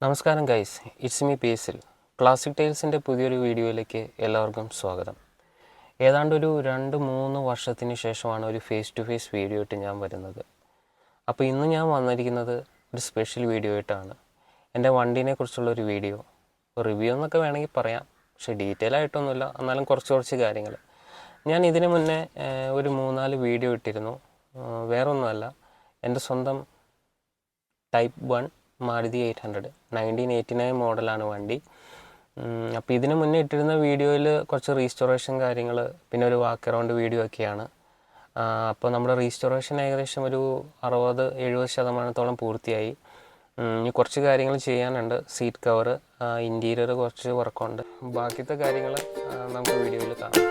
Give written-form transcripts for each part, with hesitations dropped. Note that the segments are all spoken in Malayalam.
നമസ്കാരം ഗൈസ്, ഇറ്റ്സ് മീ പേസിൽ ക്ലാസിക് ടൈൽസിൻ്റെ പുതിയൊരു വീഡിയോയിലേക്ക് എല്ലാവർക്കും സ്വാഗതം. ഏതാണ്ടൊരു 2-3 വർഷത്തിന് ശേഷമാണ് ഒരു ഫേസ് ടു ഫേസ് വീഡിയോ ആയിട്ട് ഞാൻ വരുന്നത്. അപ്പോൾ ഇന്ന് ഞാൻ വന്നിരിക്കുന്നത് ഒരു സ്പെഷ്യൽ വീഡിയോ ആയിട്ടാണ്. എൻ്റെ വണ്ടീനെ കുറിച്ചുള്ളൊരു വീഡിയോ, റിവ്യൂ എന്നൊക്കെ വേണമെങ്കിൽ പറയാം, പക്ഷേ ഡീറ്റെയിൽ ആയിട്ടൊന്നുമില്ല. എന്നാലും കുറച്ച് കാര്യങ്ങൾ. ഞാൻ ഇതിന് മുന്നേ ഒരു 3-4 വീഡിയോ ഇട്ടിരുന്നു. വേറൊന്നുമല്ല, എൻ്റെ സ്വന്തം ടൈപ്പ് 1 മാരുതി 800 1989 മോഡലാണ് വണ്ടി. അപ്പോൾ ഇതിന് മുന്നേ ഇട്ടിരുന്ന വീഡിയോയിൽ കുറച്ച് റീസ്റ്റോറേഷൻ കാര്യങ്ങൾ, പിന്നെ ഒരു വാക്ക് അറൗണ്ട് വീഡിയോ ഒക്കെയാണ്. അപ്പോൾ നമ്മുടെ റീസ്റ്റോറേഷൻ ഏകദേശം ഒരു 60-70% പൂർത്തിയായി. ഇനി കുറച്ച് കാര്യങ്ങൾ ചെയ്യാനുണ്ട്. സീറ്റ് കവർ, ഇൻറ്റീരിയർ കുറച്ച് വർക്കുണ്ട്. ബാക്കിയത്തെ കാര്യങ്ങൾ നമുക്ക് വീഡിയോയിൽ കാണാം.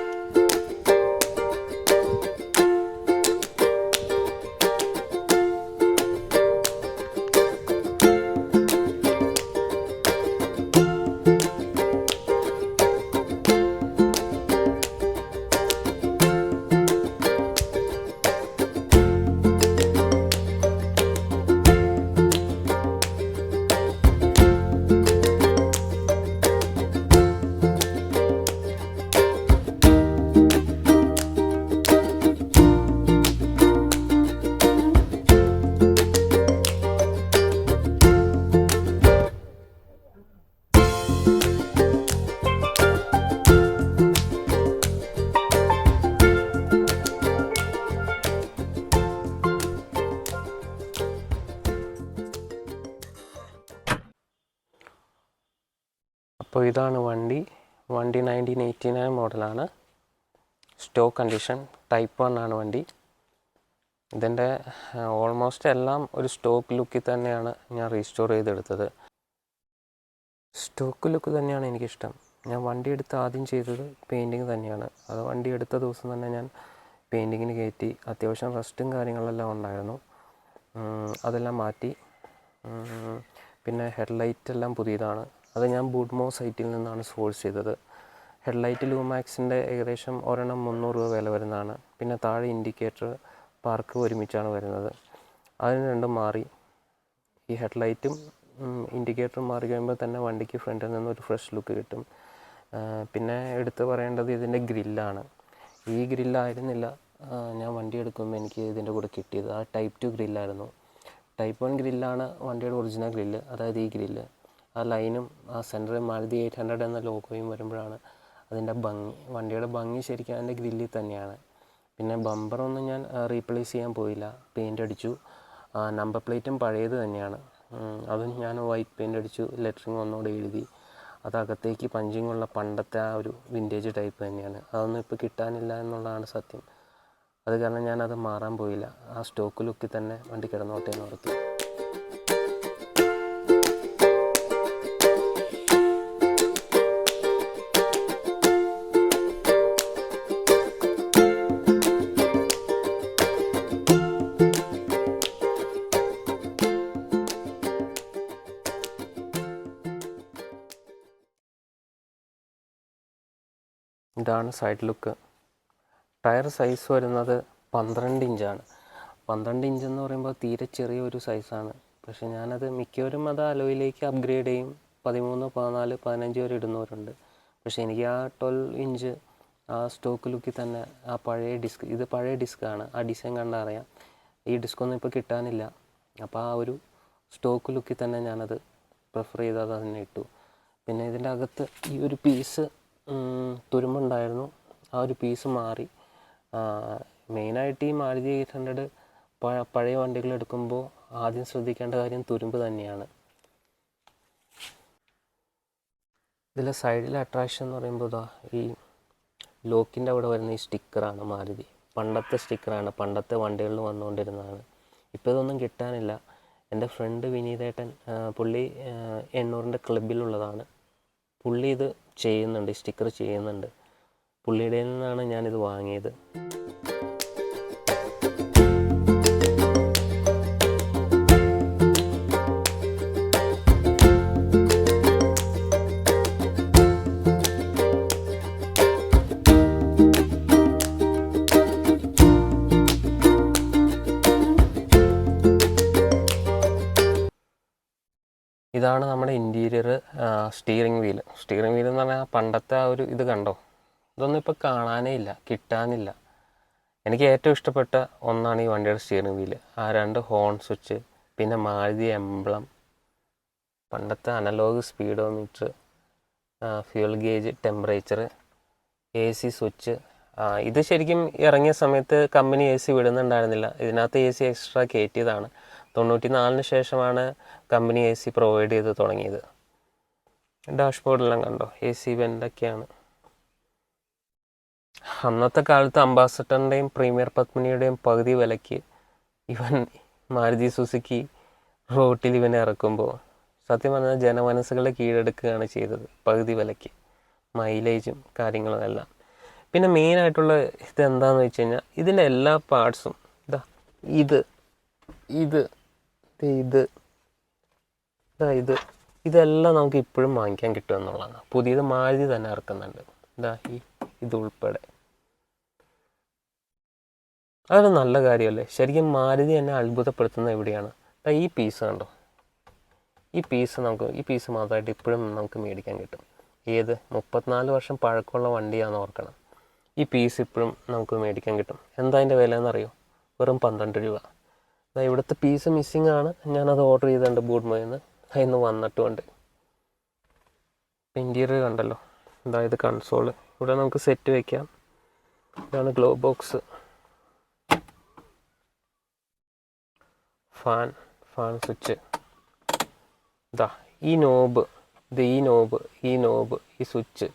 അപ്പോൾ ഇതാണ് വണ്ടി 1989 മോഡലാണ്. സ്റ്റോക്ക് കണ്ടീഷൻ, ടൈപ്പ് 1 ആണ് വണ്ടി. ഇതിൻ്റെ ഓൾമോസ്റ്റ് എല്ലാം ഒരു സ്റ്റോക്ക് ലുക്കിൽ തന്നെയാണ് ഞാൻ റീസ്റ്റോർ ചെയ്തെടുത്തത്. സ്റ്റോക്ക് ലുക്ക് തന്നെയാണ് എനിക്കിഷ്ടം. ഞാൻ വണ്ടി എടുത്ത് ആദ്യം ചെയ്തത് പെയിൻറ്റിങ് തന്നെയാണ്. അത് വണ്ടി എടുത്ത ദിവസം തന്നെ ഞാൻ പെയിൻറ്റിങ്ങിന് കയറ്റി. അത്യാവശ്യം റസ്റ്റും കാര്യങ്ങളെല്ലാം ഉണ്ടായിരുന്നു, അതെല്ലാം മാറ്റി. പിന്നെ ഹെഡ്ലൈറ്റ് എല്ലാം പുതിയതാണ്. അത് ഞാൻ ബൂട്ട്മോ സൈറ്റിൽ നിന്നാണ് സോഴ്സ് ചെയ്തത്. ഹെഡ്ലൈറ്റ് ലൂമാക്സിൻ്റെ ഏകദേശം ഒരെണ്ണം 300 രൂപ വില വരുന്നതാണ്. പിന്നെ താഴെ ഇൻഡിക്കേറ്റർ, പാർക്ക് ഒരുമിച്ചാണ് വരുന്നത്. അതിന് രണ്ടും മാറി. ഈ ഹെഡ്ലൈറ്റും ഇൻഡിക്കേറ്ററും മാറി കഴിയുമ്പോൾ തന്നെ വണ്ടിക്ക് ഫ്രണ്ടിൽ നിന്നൊരു ഫ്രഷ് ലുക്ക് കിട്ടും. പിന്നെ എടുത്ത് പറയേണ്ടത് ഇതിൻ്റെ ഗ്രില്ലാണ്. ഈ ഗ്രില്ലായിരുന്നില്ല ഞാൻ വണ്ടി എടുക്കുമ്പോൾ എനിക്ക് ഇതിൻ്റെ കൂടെ കിട്ടിയത്. ആ ടൈപ്പ് 2 ഗ്രില്ലായിരുന്നു. ടൈപ്പ് 1 ഗ്രില്ലാണ് വണ്ടിയുടെ ഒറിജിനൽ ഗ്രില്ല്, അതായത് ഈ ഗ്രില്ല്. ആ ലൈനും ആ സെൻറ്ററിൽ മാരുതി 800 എന്ന ലോഗോയും വരുമ്പോഴാണ് അതിൻ്റെ ഭംഗി. വണ്ടിയുടെ ഭംഗി ശരിക്കും അതിൻ്റെ ഗ്രില്ലിൽ തന്നെയാണ്. പിന്നെ ബമ്പറൊന്നും ഞാൻ റീപ്ലേസ് ചെയ്യാൻ പോയില്ല, പെയിൻ്റ് അടിച്ചു. നമ്പർ പ്ലേറ്റും പഴയത് തന്നെയാണ്. അതും ഞാൻ വൈറ്റ് പെയിൻ്റ് അടിച്ചു, ലെറ്ററിങ് ഒന്നുകൂടെ എഴുതി. അതകത്തേക്ക് പഞ്ചിങ്ങുള്ള പണ്ടത്തെ ആ ഒരു വിൻറ്റേജ് ടൈപ്പ് തന്നെയാണ്. അതൊന്നും ഇപ്പോൾ കിട്ടാനില്ല എന്നുള്ളതാണ് സത്യം. അത് കാരണം ഞാനത് മാറാൻ പോയില്ല. ആ സ്റ്റോക്ക് ലുക്കിൽ തന്നെ വണ്ടി കിടന്നോട്ടെ എന്ന് ഓർത്തു. ഇതാണ് സൈഡ് ലുക്ക്. ടയർ സൈസ് വരുന്നത് 12 ഇഞ്ചാണ്. 12 ഇഞ്ച് എന്ന് പറയുമ്പോൾ തീരെ ചെറിയൊരു സൈസാണ്. പക്ഷേ ഞാനത് മിക്കവരും അത് അലോയിലേക്ക് അപ്ഗ്രേഡ് ചെയ്യും. 13, 14, 15 വരെ ഇടുന്നവരുണ്ട്. പക്ഷേ എനിക്ക് ആ 12 ഇഞ്ച് ആ സ്റ്റോക്ക് ലുക്കിൽ തന്നെ, ആ പഴയ ഡിസ്ക്, ഇത് പഴയ ഡിസ്ക്കാണ്, ആ ഡിസൈൻ കണ്ടാൽ അറിയാം. ഈ ഡിസ്കൊന്നും ഇപ്പോൾ കിട്ടാനില്ല. അപ്പോൾ ആ ഒരു സ്റ്റോക്ക് ലുക്കിൽ തന്നെ ഞാനത് പ്രിഫർ ചെയ്ത് അത് തന്നെ ഇട്ടു. പിന്നെ ഇതിൻ്റെ അകത്ത് ഈ ഒരു പീസ് തുരുമ്പുണ്ടായിരുന്നു. ആ ഒരു പീസ് മാറി. മെയിനായിട്ട് ഈ മാരുതി 800 പഴയ വണ്ടികൾ എടുക്കുമ്പോൾ ആദ്യം ശ്രദ്ധിക്കേണ്ട കാര്യം തുരുമ്പ് തന്നെയാണ്. ഇതിലെ സൈഡിലെ അട്രാക്ഷൻ എന്ന് പറയുമ്പോൾ ഇതാ ഈ ലോക്കിൻ്റെ അവിടെ വരുന്ന ഈ സ്റ്റിക്കറാണ്. മാരുതി പണ്ടത്തെ സ്റ്റിക്കറാണ്, പണ്ടത്തെ വണ്ടികളിൽ വന്നുകൊണ്ടിരുന്നതാണ്. ഇപ്പോൾ ഇതൊന്നും കിട്ടാനില്ല. എൻ്റെ ഫ്രണ്ട് വിനീതേട്ടൻ, പുള്ളി 800ൻ്റെ ക്ലബിലുള്ളതാണ്. പുള്ളി ഇത് ചെയ്യുന്നുണ്ട്, സ്റ്റിക്കർ ചെയ്യുന്നുണ്ട്. പുള്ളിയുടെ നിന്നാണ് ഞാനിത് വാങ്ങിയത്. ഇതാണ് നമ്മുടെ interior steering wheel. Steering wheel എന്ന് പറഞ്ഞാൽ പണ്ടത്തെ ആ ഒരു ഇത് കണ്ടോ, ഇതൊന്നും ഇപ്പോൾ കാണാനേ ഇല്ല, കിട്ടാനില്ല. എനിക്ക് ഏറ്റവും ഇഷ്ടപ്പെട്ട ഒന്നാണ് ഈ വണ്ടിയുടെ സ്റ്റിയറിംഗ് വീല്. ആ 2 ഹോൺ സ്വിച്ച്, പിന്നെ മാരുതി എംബ്ലം, പണ്ടത്തെ analogue speedometer, fuel gauge, temperature, AC switch. ഇത് ശരിക്കും ഇറങ്ങിയ സമയത്ത് കമ്പനി AC വിടുന്നുണ്ടായിരുന്നില്ല. ഇതിനകത്ത് AC എക്സ്ട്രാ കയറ്റിയതാണ്. 94-ന് ശേഷമാണ് കമ്പനി AC പ്രൊവൈഡ് ചെയ്ത് തുടങ്ങിയത്. ഡാഷ്ബോർഡെല്ലാം കണ്ടോ, AC വെൻ്റൊക്കെയാണ്. അന്നത്തെ കാലത്ത് അംബാസഡറിൻ്റെയും പ്രീമിയർ പത്മിനിയുടെയും പകുതി വിലയ്ക്ക് ഇവൻ മാരുതി സുസുക്കി റോട്ടിൽ ഇവനെ ഇറക്കുമ്പോൾ സത്യം പറഞ്ഞാൽ ജനമനസ്സുകളെ കീഴടക്കുകയാണ് ചെയ്തത്. പകുതി വിലയ്ക്ക്, മൈലേജും കാര്യങ്ങളും എല്ലാം. പിന്നെ മെയിനായിട്ടുള്ള ഇതെന്താണെന്ന് വെച്ച് കഴിഞ്ഞാൽ ഇതിൻ്റെ എല്ലാ പാർട്സും ഇതെല്ലാം നമുക്ക് ഇപ്പോഴും വാങ്ങിക്കാൻ കിട്ടും എന്നുള്ളതാണ്. പുതിയത് മാരുതി തന്നെ ഇറക്കുന്നുണ്ട്. ഇത് ഉൾപ്പെടെ. അതൊരു നല്ല കാര്യമല്ലേ? ശരിക്കും മാരുതി എന്നെ അത്ഭുതപ്പെടുത്തുന്നത് എവിടെയാണ്? ഈ പീസ് കണ്ടോ, ഈ പീസ് മാത്രമായിട്ട് ഇപ്പോഴും നമുക്ക് മേടിക്കാൻ കിട്ടും. 34 വർഷം പഴക്കമുള്ള വണ്ടിയാണെന്ന് ഓർക്കണം. ഈ പീസ് ഇപ്പോഴും നമുക്ക് മേടിക്കാൻ കിട്ടും. എന്താ അതിൻ്റെ വില എന്നറിയോ? വെറും 12 രൂപ. ഇവിടുത്തെ പീസ് മിസ്സിങ് ആണ്. ഞാനത് ഓർഡർ ചെയ്തിട്ടുണ്ട് ബൂട്ട്മോയിൽ നിന്ന്. അതിന്ന് വന്നിട്ടുമുണ്ട്. ഇൻറ്റീരിയർ കണ്ടല്ലോ, ഇത് കൺസോള്. ഇവിടെ നമുക്ക് സെറ്റ് വയ്ക്കാം. ഇതാണ് ഗ്ലോ ബോക്സ്, ഫാൻ സ്വിച്ച്. ഈ നോബ്, ഈ സ്വിച്ച്,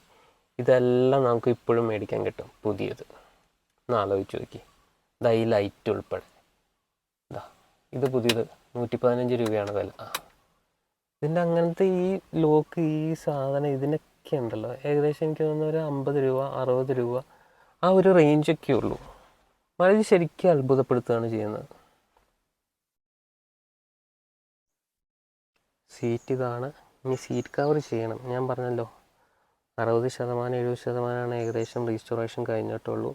ഇതെല്ലാം നമുക്ക് ഇപ്പോഴും മേടിക്കാൻ കിട്ടും പുതിയത്. ആലോചിച്ച് നോക്കി. ഈ ലൈറ്റ് ഉൾപ്പെടെ. ഇത് പുതിയത് 115 രൂപയാണ് വില. ഇതിൻ്റെ അങ്ങനത്തെ ഈ ലോക്ക്, ഈ സാധനം, ഇതിനൊക്കെ ഉണ്ടല്ലോ ഏകദേശം എനിക്ക് തോന്നുന്ന ഒരു 50 രൂപ 60 രൂപ ആ ഒരു റേഞ്ചൊക്കെ ഉള്ളൂ. വളരെ ശരിക്കും അത്ഭുതപ്പെടുത്തുകയാണ് ചെയ്യുന്നത്. സീറ്റ് ഇതാണ്. ഇനി സീറ്റ് കവർ ചെയ്യണം. ഞാൻ പറഞ്ഞല്ലോ 60%-70% ഏകദേശം റീസ്റ്റോറേഷൻ കഴിഞ്ഞിട്ടുള്ളൂ.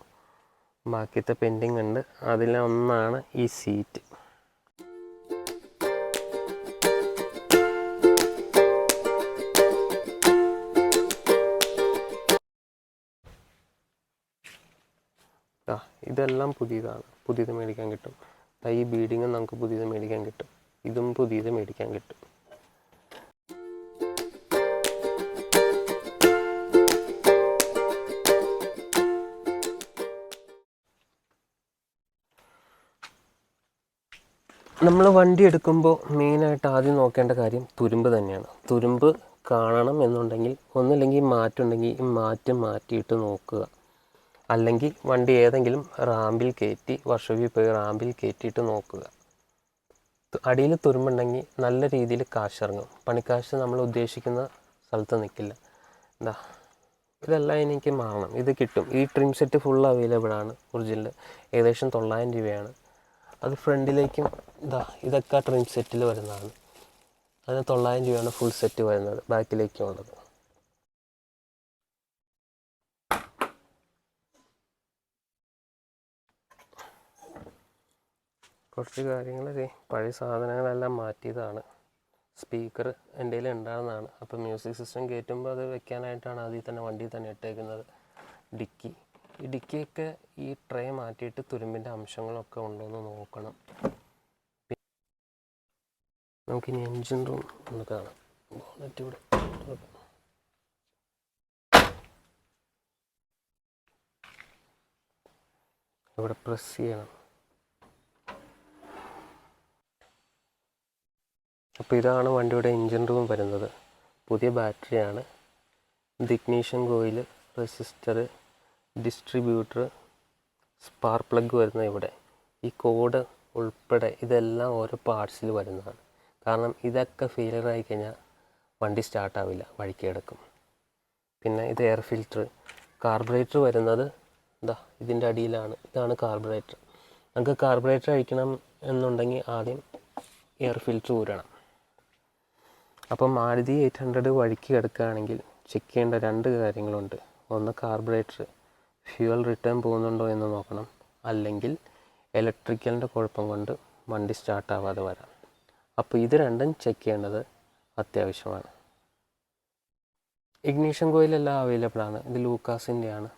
ബാക്കിയത്തെ പെൻഡിങ് ഉണ്ട്. അതിലൊന്നാണ് ഈ സീറ്റ്. ഇതെല്ലാം പുതിയതാണ്. പുതിയത് മേടിക്കാൻ കിട്ടും. ഈ ബീഡിങ്ങും നമുക്ക് പുതിയത് മേടിക്കാൻ കിട്ടും. ഇതും പുതിയത് മേടിക്കാൻ കിട്ടും. നമ്മൾ വണ്ടി എടുക്കുമ്പോൾ മെയിനായിട്ട് ആദ്യം നോക്കേണ്ട കാര്യം തുരുമ്പ് തന്നെയാണ്. തുരുമ്പ് കാണണം എന്നുണ്ടെങ്കിൽ ഒന്നുമില്ലെങ്കിൽ മാറ്റുണ്ടെങ്കിൽ ഈ മാറ്റിയിട്ട് നോക്കുക. അല്ലെങ്കിൽ വണ്ടി ഏതെങ്കിലും റാമ്പിൽ കയറ്റി, വർഷോപ്പിൽ പോയി റാമ്പിൽ കയറ്റിയിട്ട് നോക്കുക. അടിയിൽ തുരുമ്പുണ്ടെങ്കിൽ നല്ല രീതിയിൽ കാശിറങ്ങും. പണിക്കാശ് നമ്മൾ ഉദ്ദേശിക്കുന്ന സ്ഥലത്ത് നിൽക്കില്ല. ഇതെല്ലാം എനിക്ക് മാറണം. ഇത് കിട്ടും. ഈ ട്രിം സെറ്റ് ഫുൾ അവൈലബിൾ ആണ്. ഒറിജിനൽ ഏകദേശം 900 രൂപയാണ്. അത് ഫ്രണ്ടിലേക്കും ഇതൊക്കെ ട്രിം സെറ്റിൽ വരുന്നതാണ്. അതിന് 900 രൂപയാണ് ഫുൾ സെറ്റ് വരുന്നത്. ബാക്കിലേക്കും ഉള്ളത്. കുറച്ച് കാര്യങ്ങൾ പഴയ സാധനങ്ങളെല്ലാം മാറ്റിയതാണ്. സ്പീക്കർ എൻ്റെ കയ്യിൽ ഉണ്ടാകുന്നതാണ്. അപ്പോൾ മ്യൂസിക് സിസ്റ്റം കയറ്റുമ്പോൾ അത് വെക്കാനായിട്ടാണ് അതിൽ തന്നെ വണ്ടിയിൽ തന്നെ ഇട്ടേക്കുന്നത്. ഈ ഡിക്കിയൊക്കെ ഈ ട്രേ മാറ്റിയിട്ട് തുരുമ്പിൻ്റെ അംശങ്ങളൊക്കെ ഉണ്ടോയെന്ന് നോക്കണം. നമുക്കിനി എൻജിൻ റൂം ഒന്ന് കാണാം. ബോണറ്റ് ഇവിടെ പ്രസ് ചെയ്യണം. അപ്പോൾ ഇതാണ് വണ്ടിയുടെ എൻജിൻ റൂം വരുന്നത്. പുതിയ ബാറ്ററിയാണ്. Ignition coil, resistor, distributor, spark plug വരുന്നത് ഇവിടെ. ഈ കോഡ് ഉൾപ്പെടെ ഇതെല്ലാം ഓരോ പാർട്സിൽ വരുന്നതാണ്. കാരണം ഇതൊക്കെ ഫെയിലിയർ ആയി കഴിഞ്ഞാൽ വണ്ടി സ്റ്റാർട്ടാവില്ല, വഴിക്ക് കിടക്കും. പിന്നെ ഇത് എയർ ഫിൽറ്റർ. കാർബറേറ്റർ വരുന്നത് ഇതിൻ്റെ അടിയിലാണ്. ഇതാണ് കാർബറേറ്റർ. നമുക്ക് കാർബറേറ്റർ അഴിക്കണം എന്നുണ്ടെങ്കിൽ ആദ്യം എയർ ഫിൽറ്റർ ഊരണം. അപ്പം മാരുതി 800 വഴിക്ക് കിടക്കുകയാണെങ്കിൽ ചെക്ക് ചെയ്യേണ്ട 2 കാര്യങ്ങളുണ്ട്. ഒന്ന് കാർബറേറ്റർ ഫ്യൂവൽ റിട്ടേൺ പോകുന്നുണ്ടോ എന്ന് നോക്കണം. അല്ലെങ്കിൽ ഇലക്ട്രിക്കലിൻ്റെ കുഴപ്പം കൊണ്ട് വണ്ടി സ്റ്റാർട്ടാവാതെ വരാം. അപ്പോൾ ഇത് രണ്ടും ചെക്ക് ചെയ്യേണ്ടത് അത്യാവശ്യമാണ്. ഇഗ്നീഷൻ കോയിലെല്ലാം അവൈലബിൾ ആണ്. ഇത് ലൂക്കാസിൻ്റെയാണ്.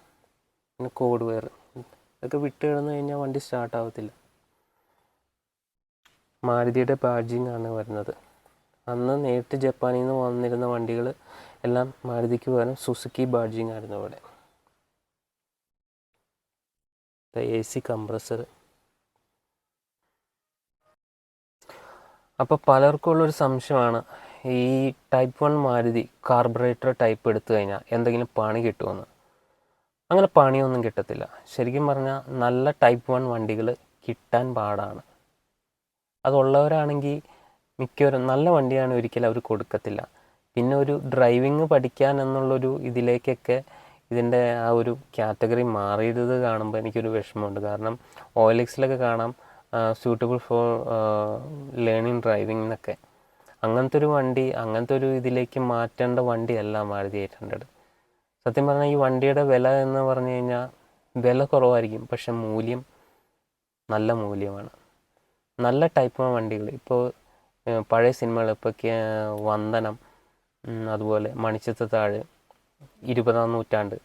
പിന്നെ കോഡ് വെയർ ഇതൊക്കെ വിട്ട് കിടന്നു കഴിഞ്ഞാൽ വണ്ടി സ്റ്റാർട്ട് ആവത്തില്ല. മാരുതിയുടെ ബാഡ്ജിങ് ആണ് വരുന്നത്. അന്ന് നേരിട്ട് ജപ്പാനിൽ നിന്ന് വന്നിരുന്ന വണ്ടികൾ എല്ലാം മാരുതിക്ക് പകരം സുസുക്കി ബാഡ്ജിങ് ആയിരുന്നു ഇവിടെ. AC compressor. അപ്പോൾ പലർക്കും ഉള്ളൊരു സംശയമാണ്, ഈ ടൈപ്പ് 1 മാരുതി കാർബറേറ്റർ ടൈപ്പ് എടുത്തു കഴിഞ്ഞാൽ എന്തെങ്കിലും പണി കിട്ടുമെന്ന്. അങ്ങനെ പണിയൊന്നും കിട്ടത്തില്ല. ശരിക്കും പറഞ്ഞാൽ നല്ല ടൈപ്പ് 1 വണ്ടികൾ കിട്ടാൻ പാടാണ്. അതുള്ളവരാണെങ്കിൽ മിക്കവരും നല്ല വണ്ടിയാണ് ഒരിക്കലും അവർ കൊടുക്കത്തില്ല. പിന്നെ ഒരു ഡ്രൈവിങ് പഠിക്കാൻ എന്നുള്ളൊരു ഇതിലേക്കൊക്കെ ഇതിൻ്റെ ആ ഒരു കാറ്റഗറി മാറിയത് കാണുമ്പോൾ എനിക്കൊരു വിഷമമുണ്ട്. കാരണം OLXലൊക്കെ കാണാം സ്യൂട്ടബിൾ ഫോർ ലേണിംഗ് ഡ്രൈവിംഗ് എന്നൊക്കെ. അങ്ങനത്തെ ഒരു വണ്ടി, അങ്ങനത്തെ ഒരു ഇതിലേക്ക് മാറ്റേണ്ട വണ്ടിയല്ല മാരുതി 800. സത്യം പറഞ്ഞാൽ ഈ വണ്ടിയുടെ വില എന്ന് പറഞ്ഞു കഴിഞ്ഞാൽ വില കുറവായിരിക്കും, പക്ഷെ മൂല്യം നല്ല മൂല്യമാണ്. നല്ല ടൈപ്പ് വണ്ടികൾ ഇപ്പോൾ പഴയ സിനിമകൾ, ഇപ്പോൾ വന്ദനം, അതുപോലെ മണിച്ചിത്രത്താഴ്, 20-ാം നൂറ്റാണ്ട്,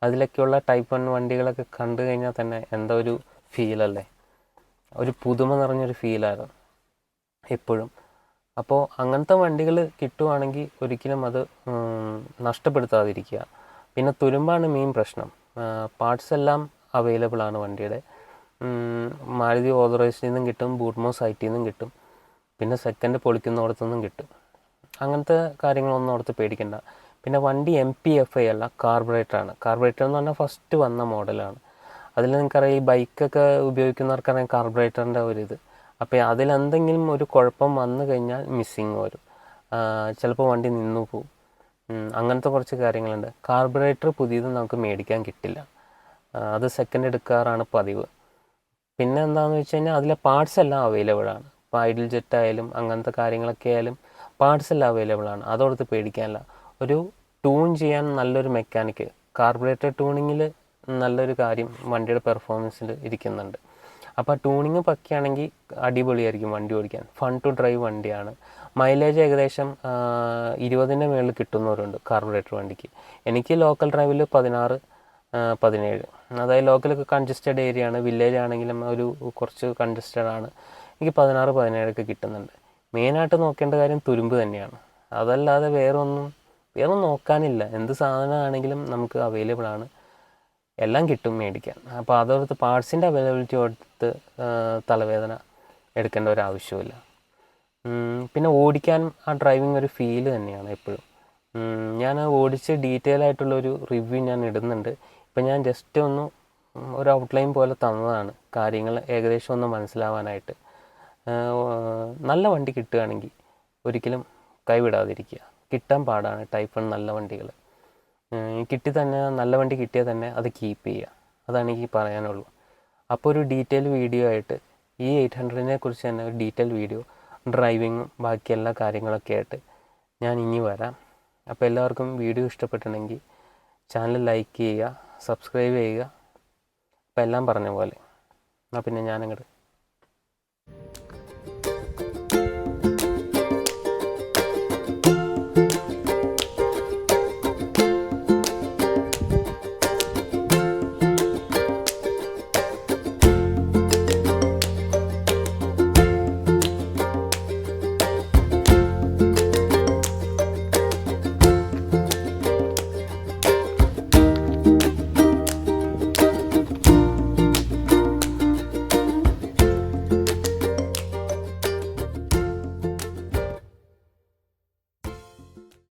അതിലൊക്കെയുള്ള ടൈപ്പ് 1 വണ്ടികളൊക്കെ കണ്ടു കഴിഞ്ഞാൽ തന്നെ എന്താ ഒരു ഫീലല്ലേ, ഒരു പുതുമ നിറഞ്ഞൊരു ഫീലായിരുന്നു എപ്പോഴും. അപ്പോൾ അങ്ങനത്തെ വണ്ടികൾ കിട്ടുവാണെങ്കിൽ ഒരിക്കലും അത് നഷ്ടപ്പെടുത്താതിരിക്കുക. പിന്നെ തുരുമ്പാണ് മെയിൻ പ്രശ്നം. പാർട്സ് എല്ലാം അവൈലബിൾ ആണ് വണ്ടിയുടെ. മാരുതി ഓതറൈസ്ഡിൽ നിന്നും കിട്ടും, ബൂട്ട്മോ സൈറ്റിൽ നിന്നും കിട്ടും, പിന്നെ സെക്കൻഡ് പൊളിക്കുന്നിടത്തു നിന്നും കിട്ടും. അങ്ങനത്തെ കാര്യങ്ങളൊന്നും ഓർത്ത് പേടിക്കണ്ട. പിന്നെ വണ്ടി MPFI അല്ല, കാർബറേറ്ററാണ്. കാർബറേറ്റർ എന്ന് പറഞ്ഞാൽ ഫസ്റ്റ് വന്ന മോഡലാണ്. അതിൽ നിങ്ങൾക്കറിയാം, ഈ ബൈക്കൊക്കെ ഉപയോഗിക്കുന്നവർക്കറിയാം കാർബറേറ്ററിൻ്റെ ഒരിത്. അപ്പോൾ അതിലെന്തെങ്കിലും ഒരു കുഴപ്പം വന്നു കഴിഞ്ഞാൽ മിസ്സിങ് വരും, ചിലപ്പോൾ വണ്ടി നിന്നു പോവും. അങ്ങനത്തെ കുറച്ച് കാര്യങ്ങളുണ്ട്. കാർബറേറ്റർ പുതിയത് നമുക്ക് മേടിക്കാൻ കിട്ടില്ല, അത് സെക്കൻഡ് എടുക്കാറാണ് പതിവ്. പിന്നെ എന്താണെന്ന് വെച്ച് കഴിഞ്ഞാൽ അതിലെ പാർട്സ് എല്ലാം അവൈലബിൾ ആണ്. ഇപ്പോൾ ഐഡിൽ ജെറ്റ് ആയാലും അങ്ങനത്തെ കാര്യങ്ങളൊക്കെ ആയാലും പാർട്സ് എല്ലാം അവൈലബിൾ ആണ്. അതോർത്ത് പേടിക്കാനില്ല. ഒരു ട്യൂൺ ചെയ്യാൻ നല്ലൊരു മെക്കാനിക്ക്, കാർബറേറ്റർ ട്യൂണിങ്ങിൽ നല്ലൊരു കാര്യം വണ്ടിയുടെ പെർഫോമൻസിൽ ഇരിക്കുന്നുണ്ട്. അപ്പോൾ ട്യൂണിങ് പക്കയാണെങ്കിൽ അടിപൊളിയായിരിക്കും വണ്ടി ഓടിക്കാൻ. ഫൺ ടു ഡ്രൈവ് വണ്ടിയാണ്. മൈലേജ് ഏകദേശം 20-ൻ്റെ മുകളിൽ കിട്ടുന്നവരുണ്ട് കാർബറേറ്റർ വണ്ടിക്ക്. എനിക്ക് ലോക്കൽ ഡ്രൈവിൽ 16-17, അതായത് ലോക്കലൊക്കെ കൺജസ്റ്റഡ് ഏരിയ ആണ്. വില്ലേജ് ആണെങ്കിലും ഒരു കുറച്ച് കൺജസ്റ്റഡ് ആണ്. എനിക്ക് 16-17 കിട്ടുന്നുണ്ട്. മെയിനായിട്ട് നോക്കേണ്ട കാര്യം തുരുമ്പ് തന്നെയാണ്. അതല്ലാതെ വേറെ നോക്കാനില്ല. എന്ത് സാധനമാണെങ്കിലും നമുക്ക് അവൈലബിൾ ആണ്, എല്ലാം കിട്ടും മേടിക്കാൻ. അപ്പോൾ അതോർത്ത് പാർട്സിൻ്റെ അവൈലബിലിറ്റി ഓർത്ത് തലവേദന എടുക്കേണ്ട ഒരു ആവശ്യമില്ല. പിന്നെ ഓടിക്കാൻ ആ ഡ്രൈവിംഗ് ഒരു ഫീല് തന്നെയാണ് എപ്പോഴും. ഞാൻ ഓടിച്ച് ഡീറ്റെയിൽ ആയിട്ടുള്ളൊരു റിവ്യൂ ഞാൻ ഇടുന്നുണ്ട്. ഇപ്പം ഞാൻ ജസ്റ്റ് ഒരു ഔട്ട്ലൈൻ പോലെ തന്നതാണ്, കാര്യങ്ങൾ ഏകദേശം ഒന്ന് മനസ്സിലാവാനായിട്ട്. നല്ല വണ്ടി കിട്ടുകയാണെങ്കിൽ ഒരിക്കലും കൈവിടാതിരിക്കുക. കിട്ടാൻ പാടാണ് ടൈപ്പ് 1 നല്ല വണ്ടികൾ. നല്ല വണ്ടി കിട്ടിയാൽ തന്നെ അത് കീപ്പ് ചെയ്യുക. അതാണ് എനിക്ക് പറയാനുള്ളൂ. അപ്പോൾ ഒരു ഡീറ്റെയിൽ വീഡിയോ ആയിട്ട് ഈ 800-നെ കുറിച്ച് തന്നെ ഒരു ഡീറ്റെയിൽ വീഡിയോ, ഡ്രൈവിങ്ങും ബാക്കി എല്ലാ കാര്യങ്ങളൊക്കെ ആയിട്ട് ഞാൻ ഇനി വരാം. അപ്പോൾ എല്ലാവർക്കും വീഡിയോ ഇഷ്ടപ്പെട്ടിട്ടുണ്ടെങ്കിൽ ചാനൽ ലൈക്ക് ചെയ്യുക, സബ്സ്ക്രൈബ് ചെയ്യുക. അപ്പോൾ എല്ലാം പറഞ്ഞ പോലെ. എന്നാൽ പിന്നെ ഞാനങ്ങോട്ട്